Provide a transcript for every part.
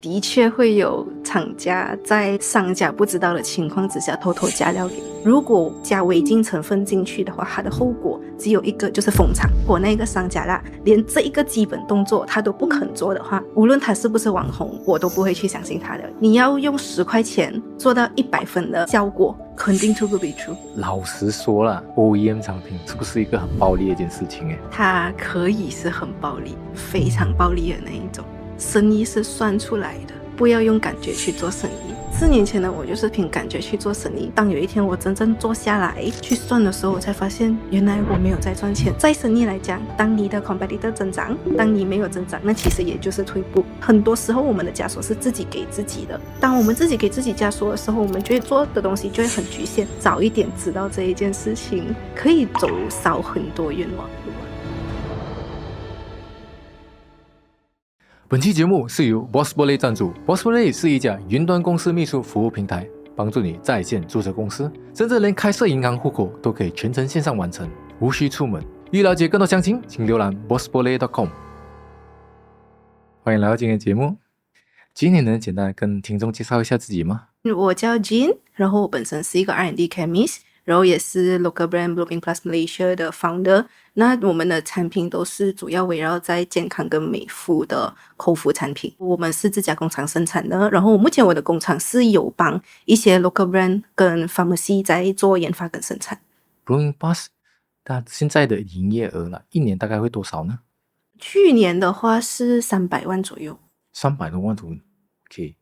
的确会有厂家在商家不知道的情况之下偷偷加料给你。如果加违禁成分进去的话，它的后果只有一个，就是封厂。如果那个商家啦，连这一个基本动作他都不肯做的话，无论他是不是网红，我都不会去相信他的。你要用10块钱做到100分的效果，肯定 too good to be true。老实说啦 ，OEM 商品是不是一个很暴利的一件事情？它可以是很暴利，非常暴利的那一种。生意是算出来的，不要用感觉去做生意。4年前的我就是凭感觉去做生意，当有一天我真正坐下来去算的时候，我才发现原来我没有在赚钱。在生意来讲，当你的 competitor 增长，当你没有增长，那其实也就是退步。很多时候我们的枷锁是自己给自己的，当我们自己给自己枷锁的时候，我们就会做的东西就会很局限。早一点知道这一件事情，可以走少很多冤枉路。本期节目是由 BossBolley 赞助。BossBolley 是一家云端公司秘书服务平台，帮助你在线注册公司，甚至连开设银行户口都可以全程线上完成，无需出门。欲了解更多详情，请浏览 bossbolley.com。 欢迎来到今天的节目。今天能简单跟听众介绍一下自己吗？我叫 Jean， 然后我本身是一个 R&D chemist， 然后也是 local brand Blooming Plus Malaysia 的 founder。那我们的产品都是主要围绕在健康跟美肤的口服产品，我们是自家工厂生产的。然后目前我的工厂是有帮一些 local brand 跟 pharmacy 在做研发跟生产。 Blooming Plus 它现在的营业额了，一年大概会多少呢？去年的话是300万左右。300多万左右。 OK，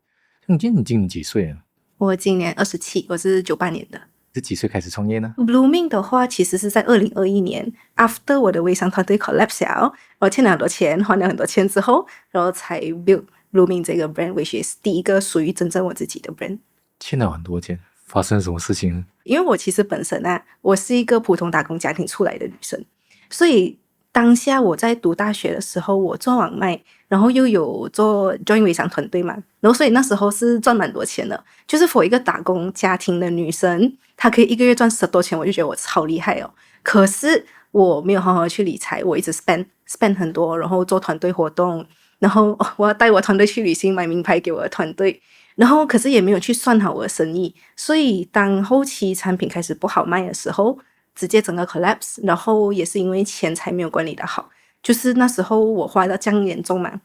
你今年几岁啊？我今年27，我是98年的。是几岁开始创业呢？ Blooming 的话其实是在2021年 after 我的微商团队 collapse 了，我欠了很多钱，还了很多钱之后，然后才 build Blooming 这个 brand， which is 第一个属于真正我自己的 brand。 欠了很多钱，发生什么事情呢？因为我其实本身我是一个普通打工家庭出来的女生，所以当下我在读大学的时候，我做网卖，然后又有做 join 微商团队嘛，然后所以那时候是赚蛮多钱的，就是 for 一个打工家庭的女生，她可以一个月赚10多钱，我就觉得我超厉害哦。可是我没有好好去理财，我一直 spend 很多，然后做团队活动，然后我要带我团队去旅行，买名牌给我的团队，然后可是也没有去算好我的生意，所以当后期产品开始不好卖的时候，直接整个 collapse， 然后也是因为钱财没有管理的好，就是那时候我花到这样严重嘛，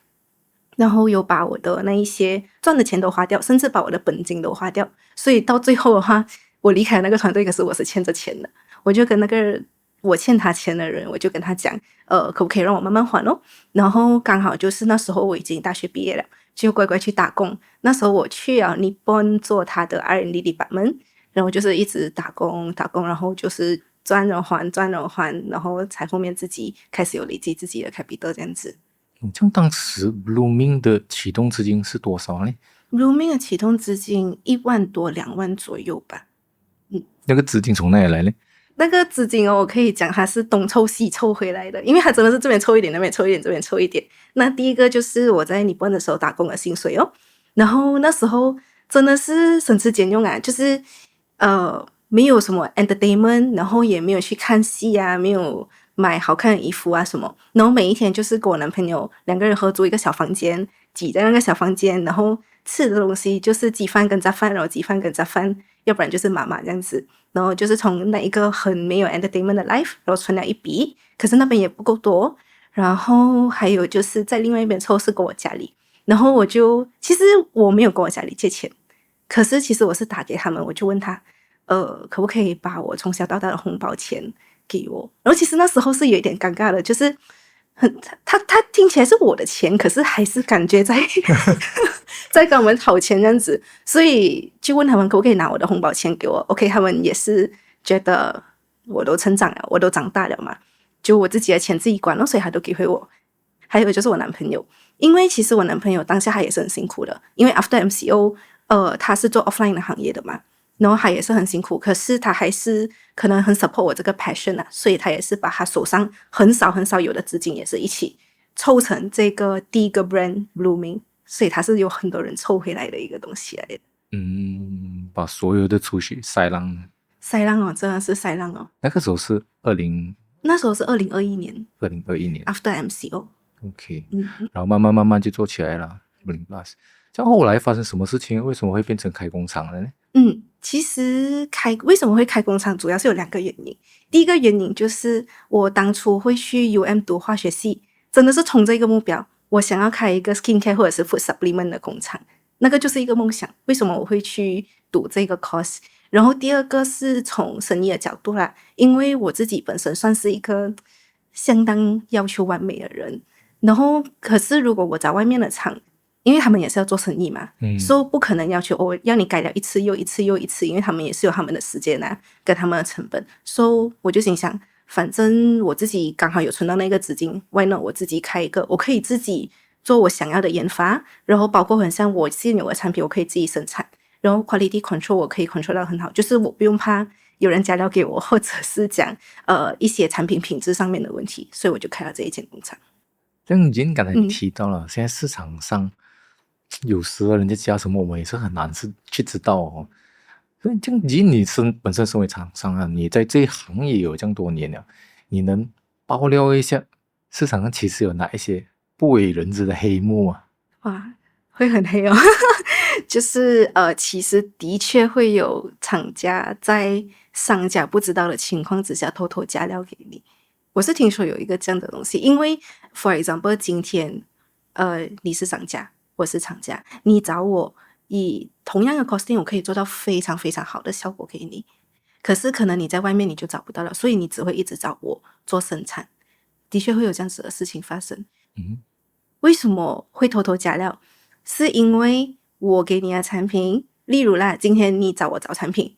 然后又把我的那一些赚的钱都花掉，甚至把我的本金都花掉，所以到最后的话，我离开那个团队，可是我是欠着钱的，我就跟那个我欠他钱的人，我就跟他讲，可不可以让我慢慢还哦？然后刚好就是那时候我已经大学毕业了，就乖乖去打工。那时候我去了Nippon做他的 R&D department， 然后就是一直打工，然后就是赚了还，然后才后面自己开始有累积自己的 capital 这样子。像当时 Blooming 的启动资金是多少呢？ Blooming 的启动资金1万多2万左右吧。那个资金从哪里来呢？那个资金我可以讲它是东凑西凑回来的，因为它真的是这边凑一点，那边凑一点，这边凑一点。那第一个就是我在日本的时候打工的薪水哦，然后那时候真的是省吃俭用啊，就是没有什么 entertainment， 然后也没有去看戏啊，没有买好看的衣服啊什么，然后每一天就是跟我男朋友2个人合租一个小房间，挤在那个小房间，然后吃的东西就是鸡饭跟杂饭，然后鸡饭跟杂饭，要不然就是妈妈这样子。然后就是从那一个很没有 entertainment 的 life， 然后存了一笔，可是那边也不够多。然后还有就是在另外一边凑是跟我家里，然后其实我没有跟我家里借钱，可是其实我是打给他们，我就问他，可不可以把我从小到大的红包钱给我？然后其实那时候是有一点尴尬的，就是他听起来是我的钱，可是还是感觉在在跟我们讨钱这样子，所以就问他们可不可以拿我的红包钱给我。 OK， 他们也是觉得我都成长了，我都长大了嘛，就我自己的钱自己管了，所以他都给回我。还有就是我男朋友，因为其实我男朋友当下他也是很辛苦的，因为 after MCO 他是做 offline 的行业的嘛，然后他也是很辛苦，可是他还是可能很 support 我这个 passion 啊，所以他也是把他手上很少有的资金也是一起凑成这个第一个 brand Blooming， 所以他是有很多人凑回来的一个东西来的。把所有的储蓄塞浪哦，真的是塞浪哦。那个时候是那时候是2021年2021年 after MCO。 OK，然后慢慢就做起来了 Blooming Plus。这样后来发生什么事情？为什么会变成开工厂了呢？其实为什么会开工厂，主要是有2个原因。第一个原因就是我当初会去 UM 读化学系，真的是冲着一个目标，我想要开一个 skincare 或者是 food supplement 的工厂，那个就是一个梦想。为什么我会去读这个 course？然后第二个是从生意的角度啦，因为我自己本身算是一个相当要求完美的人，然后可是如果我在外面的厂，因为他们也是要做生意嘛，所以不可能要求要你改了一次又一次又一次，因为他们也是有他们的时间啊，跟他们的成本，所以我就心想，反正我自己刚好有存到那个资金 ，why not 我自己开一个，我可以自己做我想要的研发，然后包括很像我现有的产品，我可以自己生产，然后 quality control 我可以 control 到很好，就是我不用怕有人加料给我，或者是讲一些产品品质上面的问题，所以我就开了这一间工厂。像已经刚才提到了，现在市场上有时人家加什么，我们也是很难去知道哦。所以这样，以你本身身为厂商啊，你在这一行也有这样多年了，你能爆料一下市场上其实有哪一些不为人知的黑幕啊？哇，会很黑哦。就是其实的确会有厂家在商家不知道的情况之下偷偷加料给你。我是听说有一个这样的东西，因为 for example 今天你是商家，我是厂家，你找我以同样的 costing 我可以做到非常非常好的效果给你，可是可能你在外面你就找不到了，所以你只会一直找我做生产。的确会有这样子的事情发生。为什么会偷偷加料？是因为我给你的产品，例如啦，今天你找我找产品，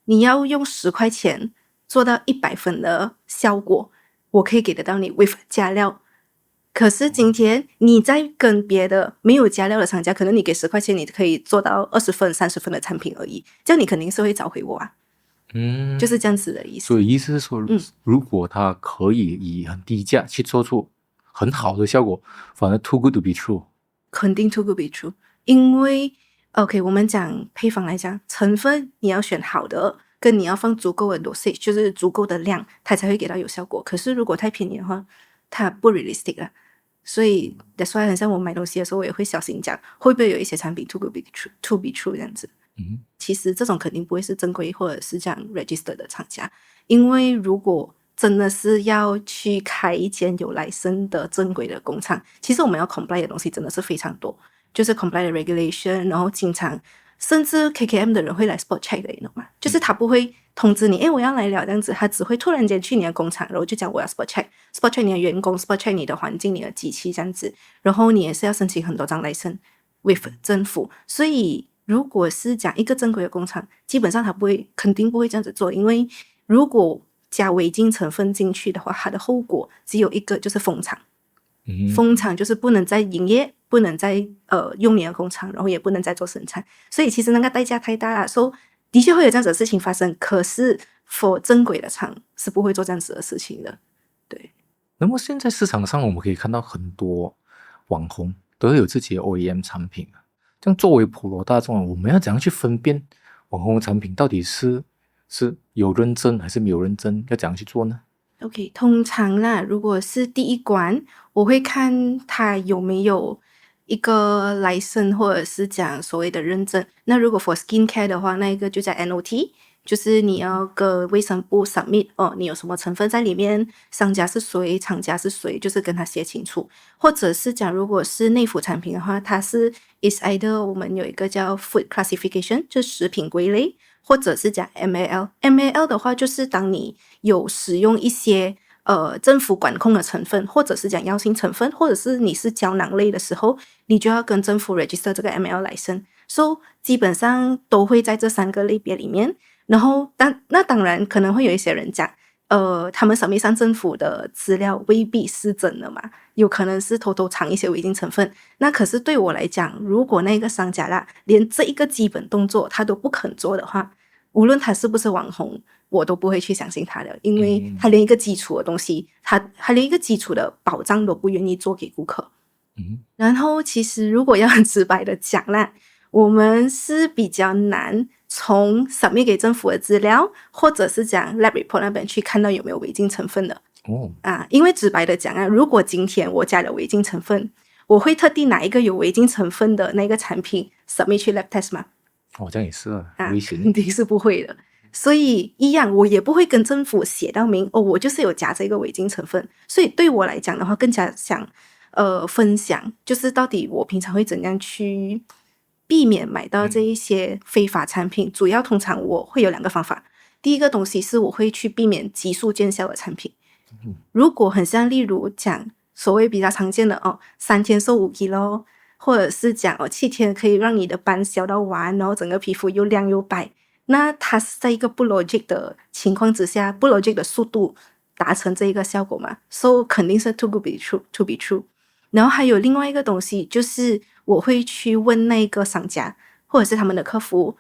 你要用10块钱做到100分的效果，我可以给得到你 with 加料。可是今天你在跟别的没有加料的厂家，可能你给10块钱，你可以做到20分、30分的产品而已，这样你肯定是会找回我啊。就是这样子的意思。所以意思是说，如果他可以以很低价去做出很好的效果，反而 too good to be true。肯定 too good to be true， 因为 OK， 我们讲配方来讲，成分你要选好的，跟你要放足够的 dosage， 就是足够的量，它才会给到有效果。可是如果太便宜的话，它不 realistic 了。所以 that's why 很像我买东西的时候，我也会小心讲，会不会有一些产品 too good to be true 这样子。其实这种肯定不会是正规或者是这样 register 的厂家，因为如果真的是要去开一间有license的正规的工厂，其实我们要 comply 的东西真的是非常多，就是 comply 的 regulation， 然后经常甚至 KKM 的人会来 spot check 的，你懂吗？就是他不会通知你，我要来了这样子，他只会突然间去你的工厂，然后就讲我要 spot check 你的员工 ，spot check 你的环境、你的机器这样子，然后你也是要申请很多张 license with 政府，所以如果是讲一个正规的工厂，基本上他肯定不会这样子做，因为如果加违禁成分进去的话，它的后果只有一个，就是封厂。封厂就是不能再营业，不能再用你的工厂，然后也不能再做生产，所以其实那个代价太大了，所以的确会有这样子的事情发生。可是 for 正规的厂是不会做这样子的事情的。对。那么现在市场上我们可以看到很多网红都有自己的 OEM 产品，这样作为普罗大众，我们要怎样去分辨网红产品到底是有认证还是没有认证，要怎样去做呢？ OK， 通常啦，如果是第一关，我会看它有没有一个 license 或者是讲所谓的认证。那如果 for skincare 的话，那一个就叫 NOT， 就是你要跟卫生部 submit 你有什么成分在里面，商家是谁，厂家是谁，就是跟他写清楚。或者是讲如果是内服产品的话，它是 is either 我们有一个叫 food classification， 就是食品归类，或者是讲 MAL 的话，就是当你有使用一些政府管控的成分，或者是讲药性成分，或者是你是胶囊类的时候，你就要跟政府 register 这个 MAL license。So 基本上都会在这3个类别里面。然后那当然可能会有一些人讲他们submit上政府的资料未必是真的嘛，有可能是偷偷藏一些违禁成分。那可是对我来讲，如果那个商家啦连这一个基本动作他都不肯做的话，无论他是不是网红，我都不会去相信他的，因为他连一个基础的东西，他连一个基础的保障都不愿意做给顾客。然后其实如果要很直白的讲啦，我们是比较难从 submit 给政府的资料，或者是讲 lab report 那边去看到有没有违禁成分的。因为直白的讲如果今天我加了违禁成分，我会特地拿一个有违禁成分的那个产品 submit 去 lab test 吗？这样也是危险。肯定是不会的。所以一样，我也不会跟政府写到明我就是有加这个违禁成分。所以对我来讲的话，更加想分享，就是到底我平常会怎样去避免买到这一些非法产品。主要通常我会有2个方法。第一个东西是我会去避免急速见效的产品。如果很像例如讲所谓比较常见的3天瘦5 kg，或者是讲7天可以让你的斑消到完，然后整个皮肤又亮又白，那它是在一个不 logic 的情况之下，不 logic 的速度达成这一个效果嘛， so 肯定是 too good to be true。 然后还有另外一个东西，就是我会去问那个商家或者是他们的客服，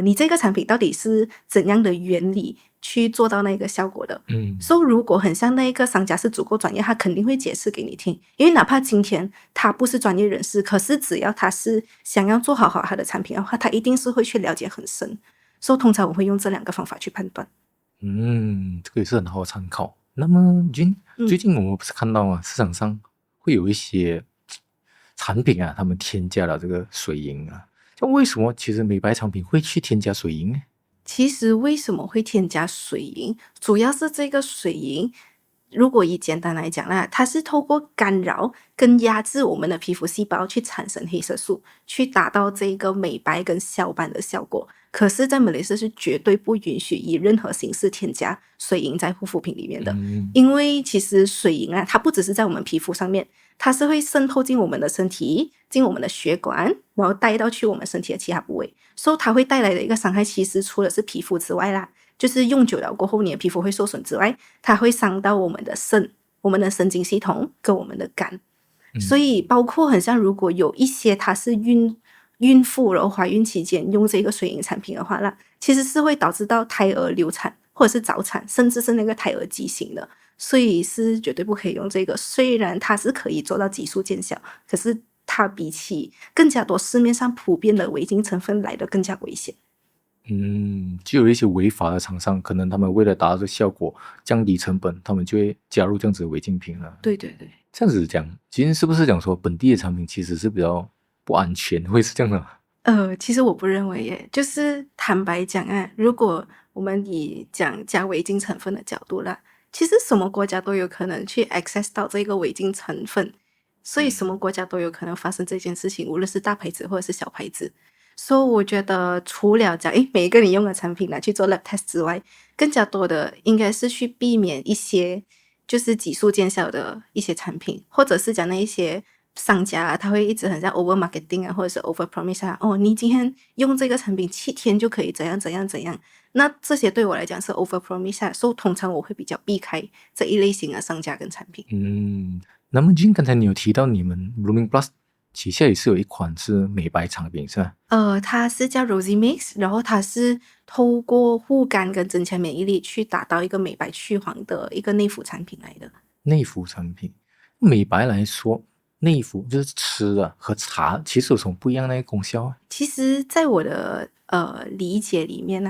你这个产品到底是怎样的原理去做到那个效果的。所以如果很像那个商家是足够专业，他肯定会解释给你听。因为哪怕今天他不是专业人士，可是只要他是想要做好他的产品的话，他一定是会去了解很深。所以通常我会用这2个方法去判断。这个也是很好的参考。那么君，最近我们不是看到市场上会有一些产品他们添加了这个水银就为什么其实美白产品会去添加水银呢？其实为什么会添加水银，主要是这个水银，如果以简单来讲啦，它是透过干扰跟压制我们的皮肤细胞去产生黑色素，去达到这个美白跟消斑的效果。可是在马来西亚是绝对不允许以任何形式添加水银在护肤品里面的。因为其实水银它不只是在我们皮肤上面，它是会渗透进我们的身体，进我们的血管，然后带到去我们身体的其他部位。所以它会带来的一个伤害，其实除了是皮肤之外啦，就是用久了过后你的皮肤会受损之外，它会伤到我们的肾、我们的神经系统跟我们的肝。所以包括很像如果有一些它是孕妇然后怀孕期间用这个水银产品的话啦，其实是会导致到胎儿流产或者是早产，甚至是那个胎儿畸形的。所以是绝对不可以用这个。虽然它是可以做到急速见效，可是它比起更加多市面上普遍的违禁成分来的更加危险。就有一些违法的厂商，可能他们为了达到这效果，降低成本，他们就会加入这样子的违禁品了。对对对，这样子讲，其实是不是讲说本地的产品其实是比较不安全，会是这样的吗？其实我不认为耶，就是坦白讲如果我们以讲加违禁成分的角度啦，其实什么国家都有可能去 access 到这个违禁成分，所以什么国家都有可能发生这件事情，无论是大牌子或者是小牌子。所以我觉得除了讲每一个你用的产品拿去做 lab test 之外，更加多的应该是去避免一些就是急速见效的一些产品，或者是讲那一些商家他会一直很像 over marketing 或者是 over promise 你今天用这个产品7天就可以怎样怎样怎样，那这些对我来讲是 over promise 所以通常我会比较避开这一类型的商家跟产品。那么君刚才你有提到你们 Blooming Plus 旗下也是有一款是美白产品是吧？它是叫 Rosy Mix， 然后它是透过护肝跟增强免疫力去达到一个美白去黄的一个内服产品来的。内服产品，美白来说，内服就是吃的和茶其实有什么不一样的功效其实在我的理解里面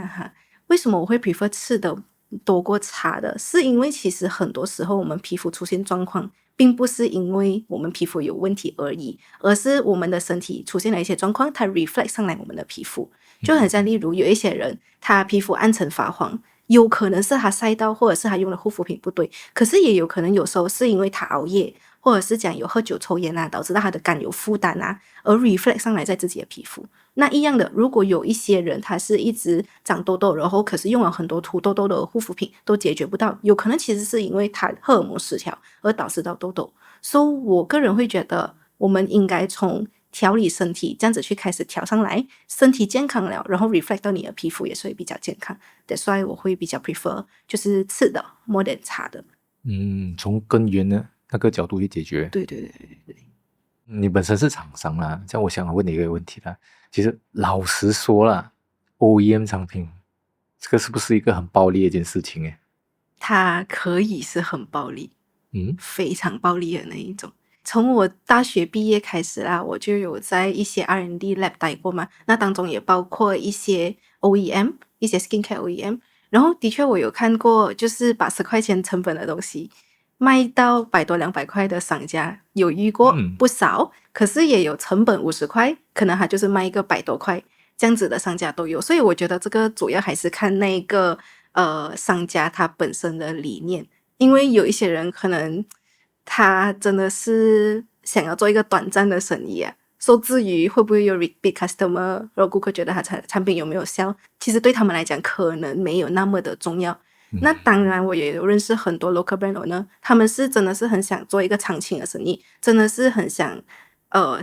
为什么我会 prefer 吃的多过茶的，是因为其实很多时候我们皮肤出现状况并不是因为我们皮肤有问题而已，而是我们的身体出现了一些状况，它 reflect 上来我们的皮肤。就很像例如有一些人他皮肤暗沉发黄，有可能是他晒到或者是他用的护肤品不对，可是也有可能有时候是因为他熬夜或者是讲有喝酒抽烟导致到他的肝有负担而 reflect 上来在自己的皮肤。那一样的，如果有一些人他是一直长痘痘，然后可是用了很多涂痘痘的护肤品都解决不到，有可能其实是因为他荷尔蒙失调而导致到痘痘。所以我个人会觉得我们应该从调理身体这样子去开始调上来，身体健康了，然后 reflect 到你的皮肤也是会比较健康。That's why 我会比较 prefer 就是吃的 more than 茶的。从根源的那个角度去解决。对对对对对。你本身是厂商啦，这样我想问你一个问题啦。其实老实说啦 ，OEM 产品这个是不是一个很暴利的一件事情它可以是很暴利，非常暴利的那一种。从我大学毕业开始啦，我就有在一些 R&D lab 待过嘛，那当中也包括一些 OEM， 一些 skincare OEM。然后的确我有看过，就是把10块钱成本的东西卖到100多200块的商家有遇过不少，可是也有成本50块，可能他就是卖一个100多块这样子的商家都有。所以我觉得这个主要还是看那个商家他本身的理念，因为有一些人可能他真的是想要做一个短暂的生意啊，说至于会不会有 repeat customer， 然后顾客觉得他产品有没有效，其实对他们来讲可能没有那么的重要。那当然我也有认识很多 local brand owner， 他们是真的是很想做一个长青的生意，真的是很想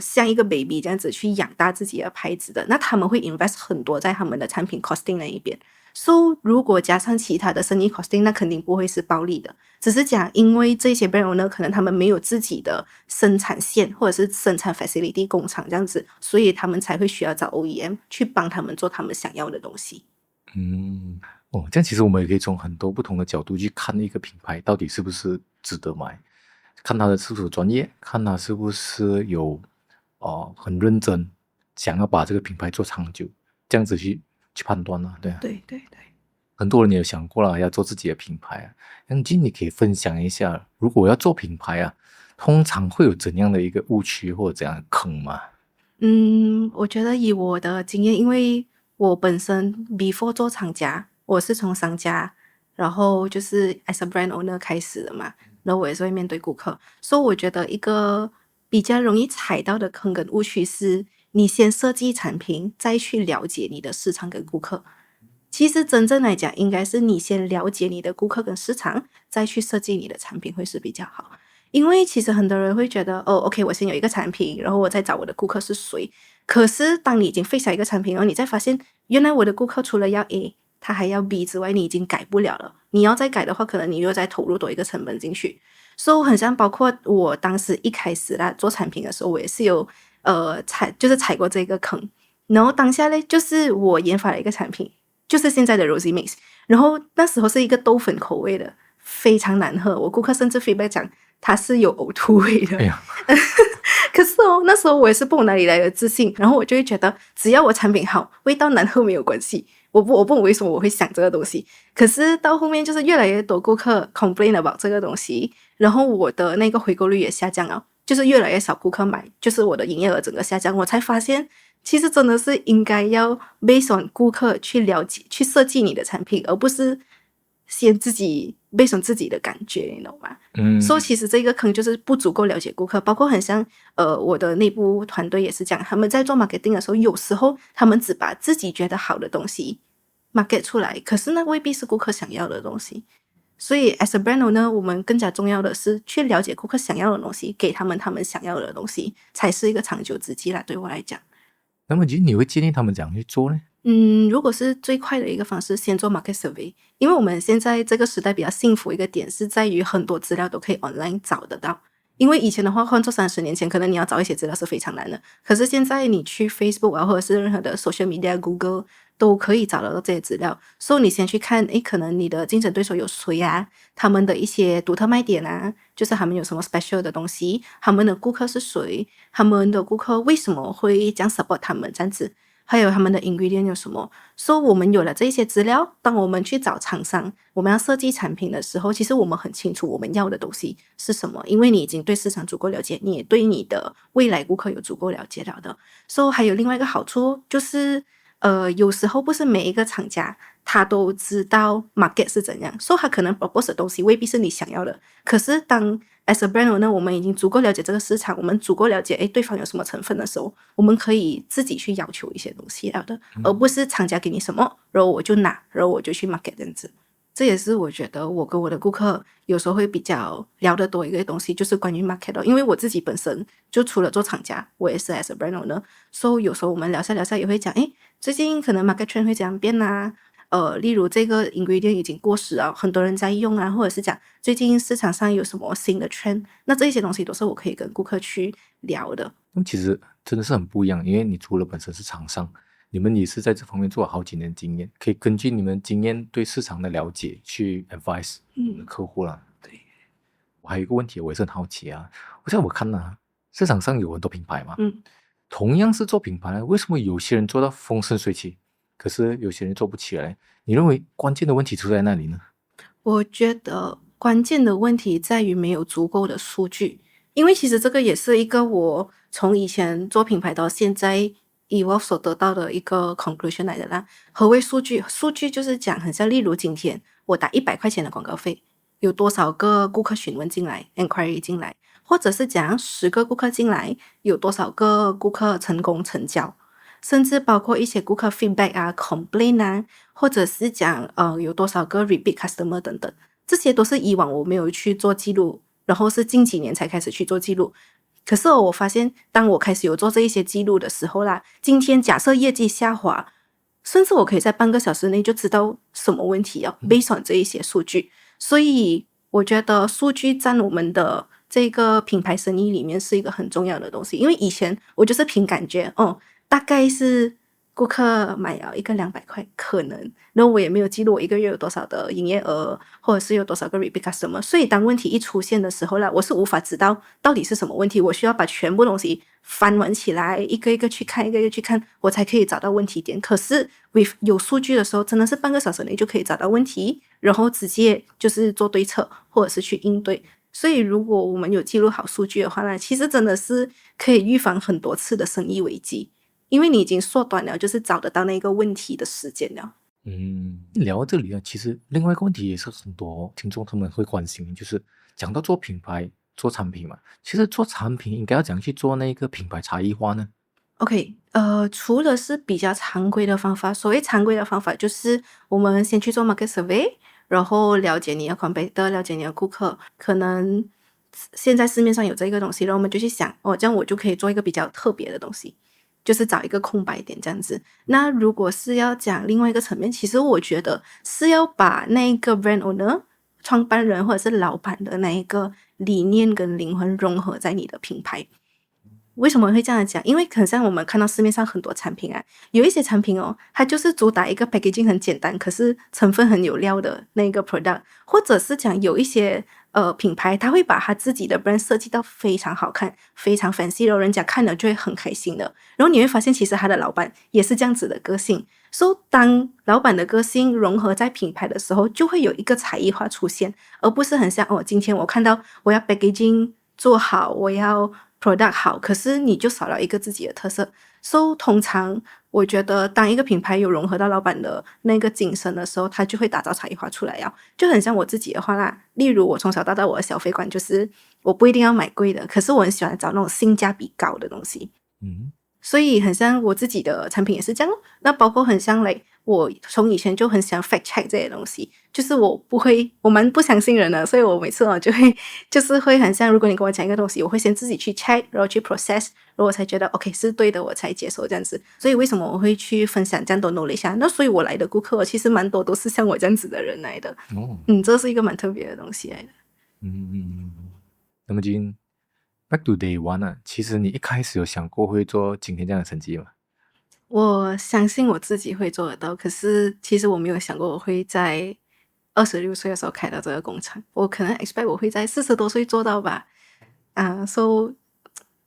像一个 baby 这样子去养大自己的牌子的，那他们会 invest 很多在他们的产品 costing 那一边。So 如果加上其他的生意 costing， 那肯定不会是暴利的，只是讲因为这些 brand owner 可能他们没有自己的生产线或者是生产 facility 工厂这样子，所以他们才会需要找 OEM 去帮他们做他们想要的东西。这样其实我们也可以从很多不同的角度去看一个品牌到底是不是值得买，看他的是不是专业，看他是不是有很认真想要把这个品牌做长久，这样子去判断了，对啊。对。很多人也有想过了要做自己的品牌啊，那今你可以分享一下，如果要做品牌啊，通常会有怎样的一个误区或者怎样的坑吗？我觉得以我的经验，因为我本身 before 做厂家，我是从商家，然后就是 as a brand owner 开始的嘛，然后我也是会面对顾客，所以我觉得一个比较容易踩到的坑跟误区是，你先设计产品，再去了解你的市场跟顾客。其实真正来讲，应该是你先了解你的顾客跟市场，再去设计你的产品会是比较好。因为其实很多人会觉得OK， 我先有一个产品，然后我再找我的顾客是谁。可是当你已经废下一个产品，然后你再发现原来我的顾客除了要 A， 他还要 B 之外，你已经改不了了。你要再改的话，可能你又再投入多一个成本进去。所以很像包括我当时一开始啦做产品的时候，我也是有踩过这个坑。然后当下呢，就是我研发了一个产品，就是现在的 Rosy Mix， 然后那时候是一个豆粉口味的，非常难喝，我顾客甚至 feedback 讲它是有呕吐味的。可是那时候我也是不懂哪里来的自信，然后我就会觉得只要我产品好，味道难喝没有关系。我不懂为什么我会想这个东西，可是到后面就是越来越多顾客 complain about 这个东西，然后我的那个回购率也下降了，就是越来越少顾客买，就是我的营业额整个下降，我才发现其实真的是应该要 based on 顾客去了解去设计你的产品，而不是先自己 based on 自己的感觉，你懂吗？所以其实这个坑就是不足够了解顾客，包括很像我的内部团队也是这样，他们在做 marketing 的时候，有时候他们只把自己觉得好的东西 market 出来，可是那未必是顾客想要的东西。所以 as a brand owner， 我们更加重要的是去了解顾客想要的东西，给他们想要的东西，才是一个长久之计啦，对我来讲。那么你会建议他们怎样去做呢？如果是最快的一个方式，先做 market survey， 因为我们现在这个时代比较幸福一个点是在于很多资料都可以 online 找得到。因为以前的话，换做30年前，可能你要找一些资料是非常难的。可是现在你去 Facebook 啊，或者是任何的 social media、Google 都可以找得到这些资料。所以你先去看，可能你的竞争对手有谁啊？他们的一些独特卖点啊，就是他们有什么 special 的东西，他们的顾客是谁，他们的顾客为什么会这样 support 他们这样子。还有他们的 ingredient 有什么，所以我们有了这些资料，当我们去找厂商，我们要设计产品的时候，其实我们很清楚我们要的东西是什么，因为你已经对市场足够了解，你也对你的未来顾客有足够了解了的。所以还有另外一个好处就是有时候不是每一个厂家他都知道 market 是怎样，所以他可能 propose 的东西未必是你想要的，可是当as a brand owner， 我们已经足够了解这个市场，我们足够了解对方有什么成分的时候，我们可以自己去要求一些东西了的，而不是厂家给你什么，然后我就拿，然后我就去 market 这样子。这也是我觉得我跟我的顾客有时候会比较聊得多一个东西，就是关于 market 的，因为我自己本身就除了做厂家，我也是 as a brand owner， 所以有时候我们聊下也会讲，最近可能 market trend 会怎样变啊，例如这个 ingredient 已经过时了，很多人在用啊，或者是讲最近市场上有什么新的 trend， 那这些东西都是我可以跟顾客去聊的。那其实真的是很不一样，因为你除了本身是厂商，你们也是在这方面做了好几年经验，可以根据你们经验对市场的了解去 advise 你的客户啦。对，我还有一个问题，我也是很好奇啊，我看市场上有很多品牌嘛，同样是做品牌，为什么有些人做到风生水起，可是有些人做不起来？你认为关键的问题出在哪里呢？我觉得关键的问题在于没有足够的数据，因为其实这个也是一个我从以前做品牌到现在evolve 所得到的一个 conclusion 来的啦。何谓数据？数据就是讲很像例如今天我打100块钱的广告费，有多少个顾客询问进来 enquiry 进来，或者是讲10个顾客进来，有多少个顾客成功成交，甚至包括一些顾客 feedback 啊 complain 啊，或者是讲有多少个 repeat customer 等等，这些都是以往我没有去做记录，然后是近几年才开始去做记录。可是我发现当我开始有做这一些记录的时候啦，今天假设业绩下滑，甚至我可以在半个小时内就知道什么问题based on 这一些数据。所以我觉得数据占我们的这个品牌生意里面是一个很重要的东西，因为以前我就是凭感觉大概是顾客买了一个200块可能，然后我也没有记录我一个月有多少的营业额，或者是有多少个 repeat customer， 所以当问题一出现的时候啦，我是无法知道到底是什么问题，我需要把全部东西翻完起来，一个一个去看，一个一个去看，我才可以找到问题点。可是 with 有数据的时候，真的是半个小时内就可以找到问题，然后直接就是做对策，或者是去应对。所以如果我们有记录好数据的话呢，其实真的是可以预防很多次的生意危机，因为你已经缩短了就是找得到那个问题的时间了。聊到这里其实另外一个问题也是很多听众他们会关心，就是讲到做品牌、做产品嘛，其实做产品应该要怎样去做那个品牌差异化呢？OK，除了是比较常规的方法，所谓常规的方法就是我们先去做 market survey，然后了解你的 competitor，了解你的顾客，可能现在市面上有这个东西，然后我们就去想，这样我就可以做一个比较特别的东西，就是找一个空白点这样子。那如果是要讲另外一个层面，其实我觉得是要把那个 brand owner 创办人或者是老板的那一个理念跟灵魂融合在你的品牌。为什么会这样讲？因为可能像我们看到市面上很多产品啊，有一些产品它就是主打一个 packaging 很简单，可是成分很有料的那个 product， 或者是讲有一些品牌，它会把它自己的 brand 设计到非常好看、非常 fancy，然后人家看了就会很开心的。然后你会发现，其实他的老板也是这样子的个性。所以当老板的个性融合在品牌的时候，就会有一个差异化出现，而不是很像今天我看到我要 packaging 做好，我要product 好，可是你就少了一个自己的特色。So 通常我觉得当一个品牌有融合到老板的那个精神的时候，它就会打造差异化出来就很像我自己的话啦，例如我从小到大我的消费观就是我不一定要买贵的，可是我很喜欢找那种性价比高的东西。所以很像我自己的产品也是这样那包括很像我从以前就很喜欢 fact check 这些东西，就是我蛮不相信人的，所以我每次就是会很像，如果你跟我讲一个东西，我会先自己去 check， 然后去 process， 然后我才觉得 OK 是对的，我才接受这样子。所以为什么我会去分享这样多 knowledge 那所以我来的顾客其实蛮多都是像我这样子的人来的。这是一个蛮特别的东西来的。那么今 back to day one 其实你一开始有想过会做今天这样的成绩吗？我相信我自己会做得到，可是其实我没有想过我会在26岁的时候开到这个工厂，我可能 expect 我会在40多岁做到吧。so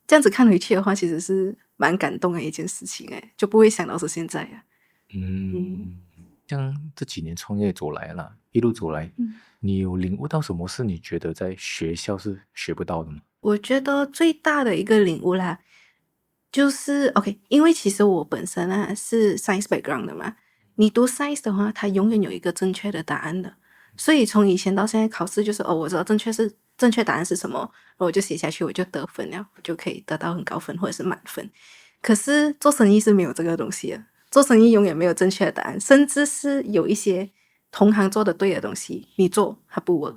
这样子看回去的话，其实是蛮感动的一件事情就不会想到是现在像这几年创业走来了，一路走来，你有领悟到什么是你觉得在学校是学不到的吗？我觉得最大的一个领悟啦，就是 OK， 因为其实我本身是 science background 的嘛，你读 science 的话，它永远有一个正确的答案的。所以从以前到现在考试就是我知道正确答案是什么，然后我就写下去，我就得分了，我就可以得到很高分或者是满分。可是做生意是没有这个东西的，做生意永远没有正确的答案，甚至是有一些同行做的对的东西，你做它不 work，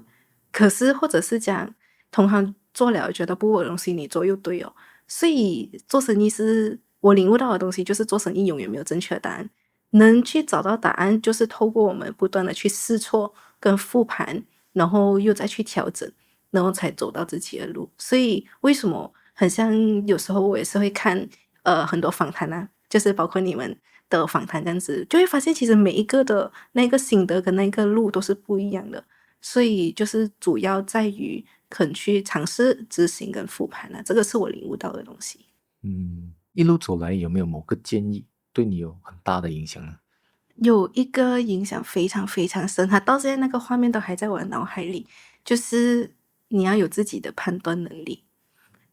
可是或者是讲同行做了觉得不 work 的东西，你做又对所以做生意是我领悟到的东西，就是做生意永远没有正确的答案，能去找到答案，就是透过我们不断的去试错跟复盘，然后又再去调整，然后才走到自己的路。所以为什么很像有时候我也是会看很多访谈就是包括你们的访谈这样子，就会发现其实每一个的那个心得跟那个路都是不一样的。所以就是主要在于肯去尝试执行跟复盘这个是我领悟到的东西。一路走来有没有某个建议对你有很大的影响呢？有一个影响非常非常深，它到现在那个画面都还在我的脑海里，就是你要有自己的判断能力。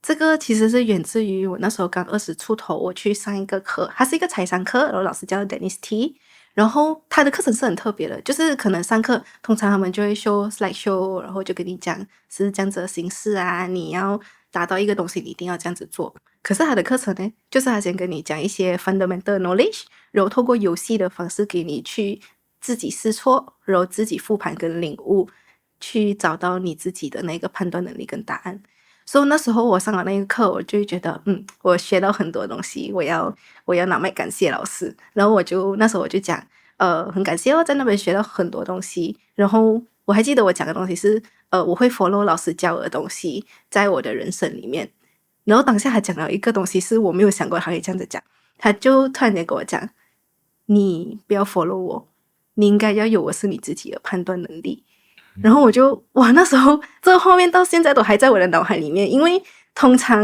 这个其实是源自于我那时候刚20出头，我去上一个课，它是一个财商课，然后老师叫 Dennis T， 然后他的课程是很特别的，就是可能上课通常他们就会 show slide show， 然后就跟你讲是这样子的形式啊，你要达到一个东西你一定要这样子做。可是他的课程呢，就是他先跟你讲一些 fundamental knowledge， 然后透过游戏的方式给你去自己试错，然后自己复盘跟领悟，去找到你自己的那个判断能力跟答案。所以那时候我上了那个课，我就觉得我学到很多东西，我要拿麦感谢老师。然后那时候我就讲很感谢我在那边学到很多东西。然后我还记得我讲的东西是我会 follow 老师教我的东西在我的人生里面。然后当下他讲了一个东西是我没有想过他会这样子讲，他就突然间跟我讲，你不要 follow 我，你应该要有我是你自己的判断能力。然后我就哇，那时候这个画面到现在都还在我的脑海里面，因为通常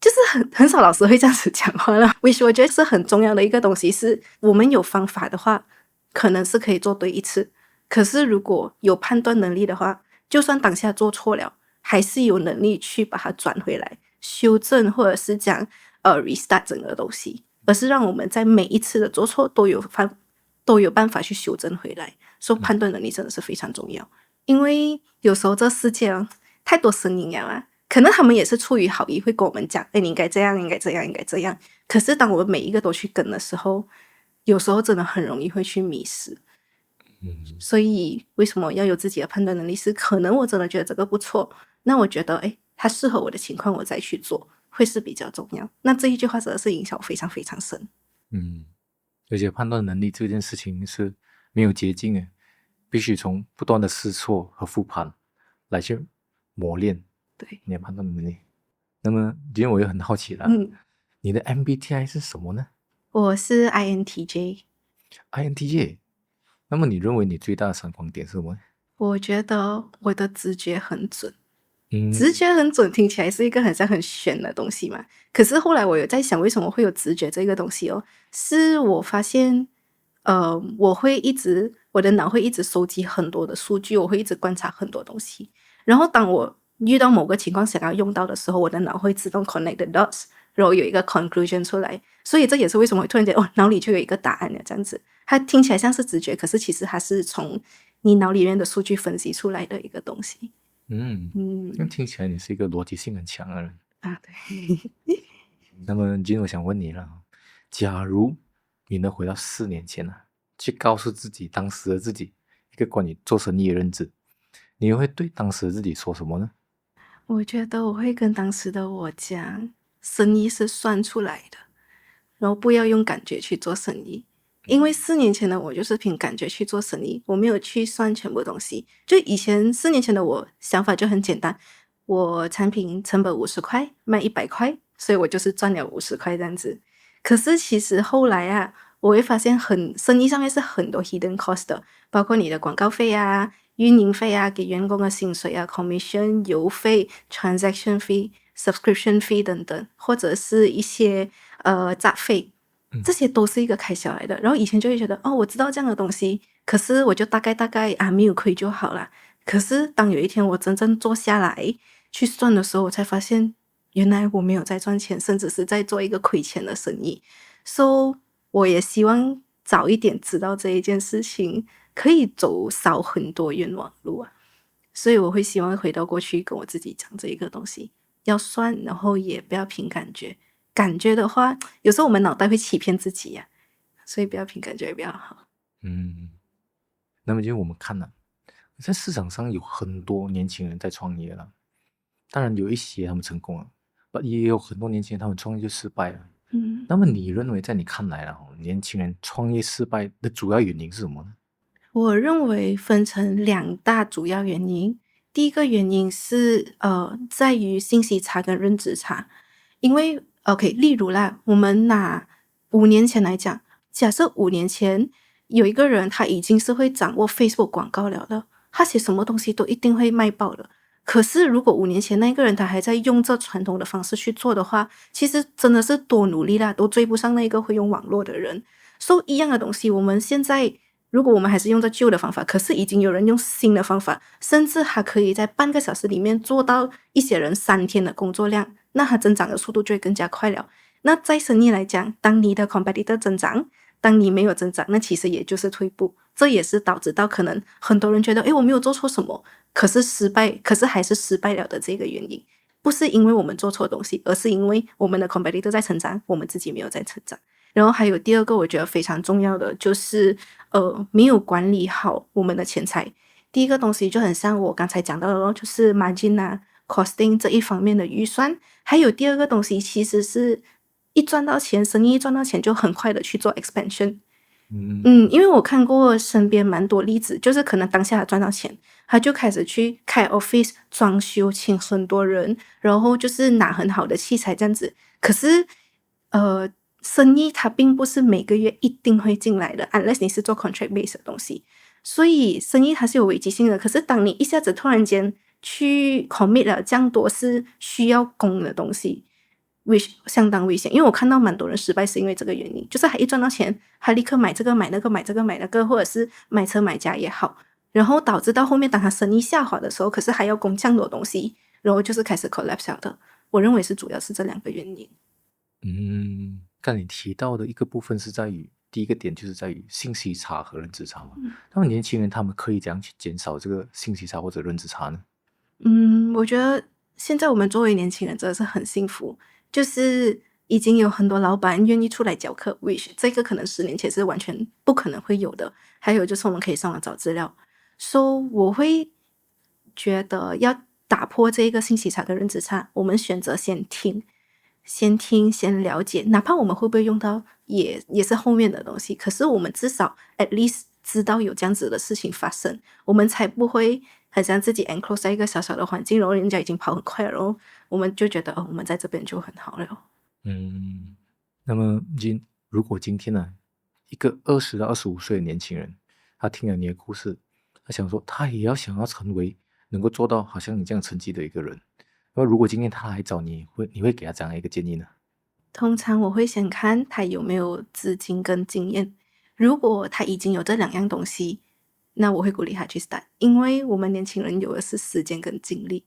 就是很少老师会这样子讲话了。which 我觉得是很重要的一个东西，是我们有方法的话，可能是可以做对一次，可是如果有判断能力的话，就算当下做错了，还是有能力去把它转回来，修正或者是讲restart 整个东西，而是让我们在每一次的做错都有办法去修正回来。所以判断能力真的是非常重要，因为有时候这世界太多声音了啊，可能他们也是出于好意会跟我们讲，你应该这样，应该这样，应该这样。可是当我们每一个都去跟的时候，有时候真的很容易会去迷失。所以为什么要有自己的判断能力？是可能我真的觉得这个不错，那我觉得它适合我的情况，我再去做，会是比较重要。那这一句话真的是影响我非常非常深。而且判断能力这件事情是没有捷径的，必须从不断的试错和复盘来去磨练你的判断能力。那么今天我又很好奇了，你的 MBTI 是什么呢？我是 INTJ。 那么你认为你最大的闪光点是什么？我觉得我的直觉很准。直觉很准听起来是一个很像很玄的东西嘛，可是后来我有在想为什么会有直觉这个东西是我发现我的脑会一直收集很多的数据，我会一直观察很多东西，然后当我遇到某个情况想要用到的时候，我的脑会自动 connect the dots， 然后有一个 conclusion 出来。所以这也是为什么会突然间脑里就有一个答案了，这样子它听起来像是直觉，可是其实它是从你脑里面的数据分析出来的一个东西。听起来你是一个逻辑性很强的人啊。对。那么今天我想问你了，假如你能回到4年前去告诉自己当时的自己一个关于做生意的认知，你会对当时的自己说什么呢？我觉得我会跟当时的我讲，生意是算出来的，然后不要用感觉去做生意。因为4年前的我就是凭感觉去做生意，我没有去算全部东西。就以前4年前的我想法就很简单，我产品成本50块，卖100块，所以我就是赚了50块这样子。可是其实后来我会发现生意上面是很多 hidden cost 的，包括你的广告费运营费给员工的薪水commission 邮费 transaction fee subscription fee 等等，或者是一些杂费，这些都是一个开销来的。然后以前就会觉得我知道这样的东西，可是我就大概没有亏就好了。可是当有一天我真正坐下来去算的时候，我才发现原来我没有在赚钱，甚至是在做一个亏钱的生意。So 我也希望早一点知道这一件事情，可以少很多冤枉路所以我会希望回到过去跟我自己讲这一个东西要算，然后也不要凭感觉。感觉的话有时候我们脑袋会欺骗自己所以不要凭感觉比较好。那么就我们看在市场上有很多年轻人在创业了，当然有一些他们成功了，也有很多年轻人他们创业就失败了。那么你认为在你看来年轻人创业失败的主要原因是什么呢？我认为分成2大主要原因。第一个原因是在于信息差跟认知差。因为例如我们拿5年前来讲，假设5年前有一个人他已经是会掌握 Facebook 广告了的，他写什么东西都一定会卖爆的。可是如果5年前那个人他还在用这传统的方式去做的话，其实真的是多努力都追不上那个会用网络的人。所以一样的东西，我们现在如果我们还是用着旧的方法，可是已经有人用新的方法，甚至还可以在半个小时里面做到一些人3天的工作量，那它增长的速度就会更加快了。那在生意来讲，当你的 competitor 增长，当你没有增长，那其实也就是退步。这也是导致到可能很多人觉得诶我没有做错什么，可是还是失败了的这个原因。不是因为我们做错东西，而是因为我们的 competitor 在成长，我们自己没有在成长。然后还有第二个我觉得非常重要的就是没有管理好我们的钱财。第一个东西就很像我刚才讲到的咯，就是 margin 啊 costing 这一方面的预算。还有第二个东西其实是生意一赚到钱就很快的去做 expansion。因为我看过身边蛮多例子，就是可能当下他赚到钱，他就开始去开 office 装修，请很多人，然后就是拿很好的器材这样子。可是生意它并不是每个月一定会进来的 unless 你是做 contract base 的东西，所以生意它是有危机性的。可是当你一下子突然间去 commit 了这样多是需要供的东西，相当危险。因为我看到蛮多人失败是因为这个原因，就是他一赚到钱他立刻买这个买那个买这个买那个，或者是买车买家也好，然后导致到后面当他生意下滑的时候，可是还要供这样多东西，然后就是开始 collapse 了的。我认为是主要是这2个原因。刚你提到的一个部分是在于第一个点就是在于信息差和认知差嘛。那么年轻人他们可以怎样去减少这个信息差或者认知差呢？我觉得现在我们作为年轻人真的是很幸福，就是已经有很多老板愿意出来教课 which 这个可能10年前是完全不可能会有的。还有就是我们可以上网找资料。So 我会觉得要打破这个信息差跟认知差，我们选择先听先了解，哪怕我们会不会用到也是后面的东西，可是我们至少 at least 知道有这样子的事情发生，我们才不会很像自己 enclose 在一个小小的环境，然后人家已经跑很快了，然后我们就觉得我们在这边就很好了。那么如果今天呢，一个20到25岁的年轻人，他听了你的故事，他想说他也想要成为能够做到好像你这样成绩的一个人，那如果今天他来找你，你会给他怎样一个建议呢？通常我会先看他有没有资金跟经验，如果他已经有这2样东西，那我会鼓励他去 start， 因为我们年轻人有的是时间跟精力，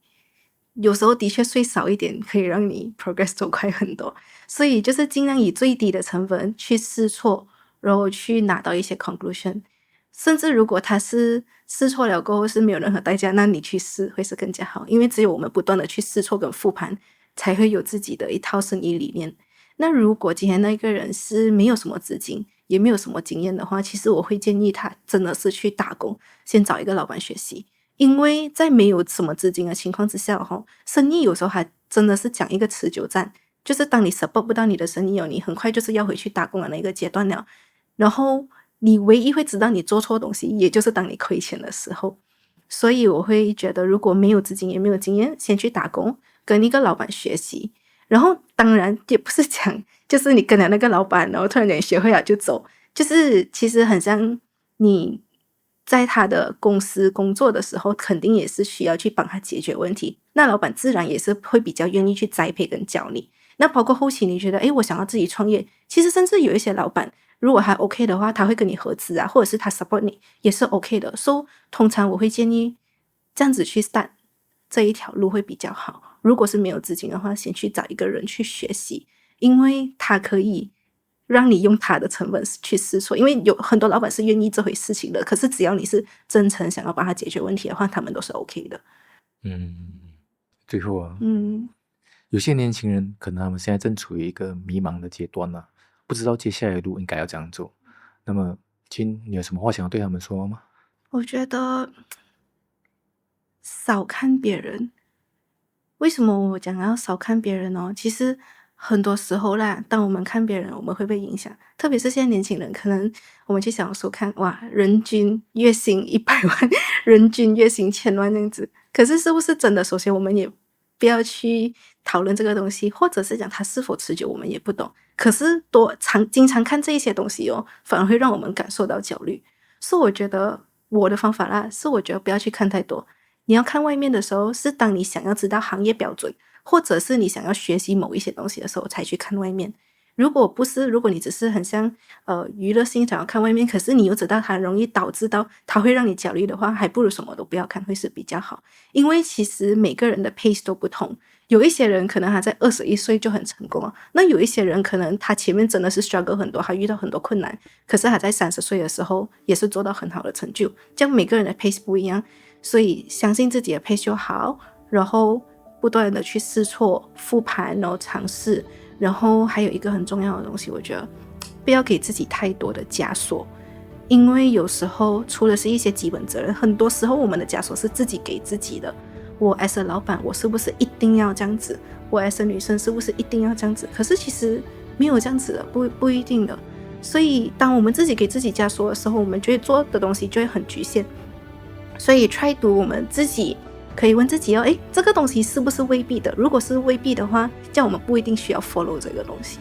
有时候的确睡少一点可以让你 progress 走快很多，所以就是尽量以最低的成本去试错，然后去拿到一些 conclusion。甚至如果他是试错了过后是没有任何代价，那你去试会是更加好，因为只有我们不断的去试错跟复盘，才会有自己的一套生意理念。那如果今天那个人是没有什么资金也没有什么经验的话，其实我会建议他真的是去打工，先找一个老板学习。因为在没有什么资金的情况之下生意有时候还真的是讲一个持久战，就是当你 support 不到你的生意你很快就是要回去打工的那个阶段了，然后你唯一会知道你做错东西也就是当你亏钱的时候。所以我会觉得如果没有资金也没有经验，先去打工跟一个老板学习，然后当然也不是讲就是你跟了那个老板然后突然间学会了就走，就是其实很像你在他的公司工作的时候肯定也是需要去帮他解决问题，那老板自然也是会比较愿意去栽培跟教你。那包括后期你觉得我想要自己创业，其实甚至有一些老板如果还 OK 的话，他会跟你合资啊，或者是他 support 你也是 OK 的。So 通常我会建议这样子去 start 这一条路会比较好。如果是没有资金的话，先去找一个人去学习，因为他可以让你用他的成本去试错，因为有很多老板是愿意这回事情的，可是只要你是真诚想要帮他解决问题的话，他们都是 OK 的。最后有些年轻人可能他们现在正处于一个迷茫的阶段不知道接下来的路应该要怎样走。那么Jean，你有什么话想要对他们说吗？我觉得少看别人。为什么我讲要少看别人呢？其实很多时候啦，当我们看别人我们会被影响，特别是现在年轻人，可能我们去小红书看哇，人均月薪100万，人均月薪1000万这样子，可是是不是真的？首先我们也不要去讨论这个东西，或者是讲它是否持久我们也不懂，可是经常看这一些东西反而会让我们感受到焦虑。所以我觉得我的方法啦，是我觉得不要去看太多，你要看外面的时候是当你想要知道行业标准，或者是你想要学习某一些东西的时候才去看外面。如果不是，如果你只是很像娱乐性想要看外面，可是你又知道它容易导致到它会让你焦虑的话，还不如什么都不要看会是比较好。因为其实每个人的 pace 都不同，有一些人可能他在21岁就很成功了，那有一些人可能他前面真的是 struggle 很多，他遇到很多困难，可是他在30岁的时候也是做到很好的成就。这样每个人的 pace 不一样，所以相信自己的 pace 就好，然后不断的去试错、复盘，然后尝试。然后还有一个很重要的东西，我觉得不要给自己太多的枷锁，因为有时候除了是一些基本责任，很多时候我们的枷锁是自己给自己的。我 as a 老板，我是不是一定要这样子？我 as a 女生是不是一定要这样子？可是其实没有这样子的，不一定的。所以当我们自己给自己枷锁的时候，我们就会做的东西就会很局限。所以 try to 我们自己可以问自己这个东西是不是未必的？如果是未必的话，这样我们不一定需要 follow 这个东西。